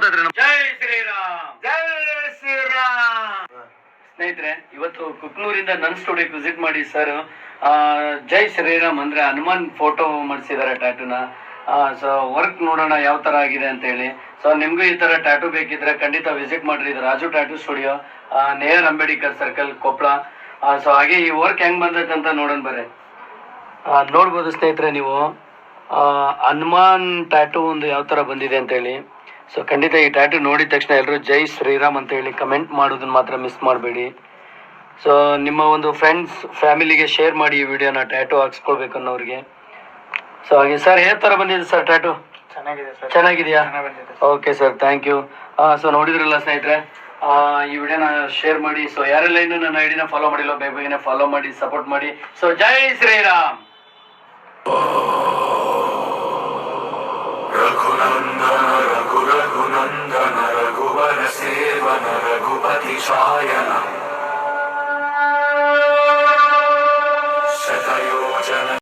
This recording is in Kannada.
ನೋಡಿದ್ರೆ ಜೈ ಶ್ರೀರಾಮ್, ಜೈ ಶ್ರೀರಾಮ್. ಸ್ನೇಹಿತರೆ, ಇವತ್ತು ಕುಕ್ನೂರಿಂದ ನನ್ನ ಸ್ಟುಡಿಯೋಗೆ ವಿಸಿಟ್ ಮಾಡಿ ಸರ್ ಜೈ ಶ್ರೀರಾಮ್ ಅಂದ್ರೆ ಹನುಮಾನ್ ಫೋಟೋ ಮಾಡಿಸಿದ್ದಾರೆ ಟ್ಯಾಟೂನ. ಸೊ ವರ್ಕ್ ನೋಡೋಣ ಯಾವ ತರ ಆಗಿದೆ ಅಂತ ಹೇಳಿ. ಸೊ ನಿಮ್ಗೂ ಈ ತರ ಟ್ಯಾಟೂ ಬೇಕಿದ್ರೆ ಖಂಡಿತ ವಿಸಿಟ್ ಮಾಡ್ರಿ. ಇದು Raju tattoo studio, near Ambedkar circle, Koppal. So ಹಾಗೆ ಈ ವರ್ಕ್ ಹೆಂಗ್ ಬಂದೈತೆ ಅಂತ ನೋಡೋಣ ಬರ್ರಿ. ನೋಡ್ಬೋದು ಸ್ನೇಹಿತರೆ ನೀವು ಹನುಮಾನ್ ಟ್ಯಾಟೂ ಒಂದು ಯಾವ ತರ ಬಂದಿದೆ ಅಂತ ಹೇಳಿ. ಸೊ ಖಂಡಿತ ಈ ಟ್ಯಾಟೂ ನೋಡಿದ ತಕ್ಷಣ ಎಲ್ಲರೂ ಜೈ ಶ್ರೀರಾಮ್ ಅಂತ ಹೇಳಿ ಕಮೆಂಟ್ ಮಾಡೋದನ್ನ ಮಾತ್ರ ಮಿಸ್ ಮಾಡಬೇಡಿ. ಸೊ ನಿಮ್ಮ ಒಂದು ಫ್ರೆಂಡ್ಸ್ ಫ್ಯಾಮಿಲಿಗೆ ಶೇರ್ ಮಾಡಿ ಈ ವಿಡಿಯೋನ, ಟ್ಯಾಟೂ ಹಾಕ್ಸ್ಕೊಳ್ಬೇಕು ಅನ್ನೋರಿಗೆ. ಸೊ ಹಾಗೆ ಸರ್ ಯಾವ ಥರ ಬಂದಿದೆ ಸರ್ ಟ್ಯಾಟೂ? ಚೆನ್ನಾಗಿದೆ ಸರ್. ಚೆನ್ನಾಗಿದೆಯಾ? Okay sir, thank you. So ನೋಡಿದ್ರಲ್ಲ ಸ್ನೇಹಿತರೆ, ಈ ವಿಡಿಯೋನ ಶೇರ್ ಮಾಡಿ. ಸೊ ಯಾರೆಲ್ಲ ಇನ್ನು ನನ್ನ ಐಡಿನ ಫಾಲೋ ಮಾಡಿಲ್ಲ ಬೇಗ ಬೇಗನೆ ಫಾಲೋ ಮಾಡಿ, ಸಪೋರ್ಟ್ ಮಾಡಿ. ಸೊ ಜೈ ಶ್ರೀರಾಮ್. ರಘುನಂದನ ರಘುನಂದನ ರಘುವರ ಸೇವನ ರಘುಪತಿ ಶಾಯನ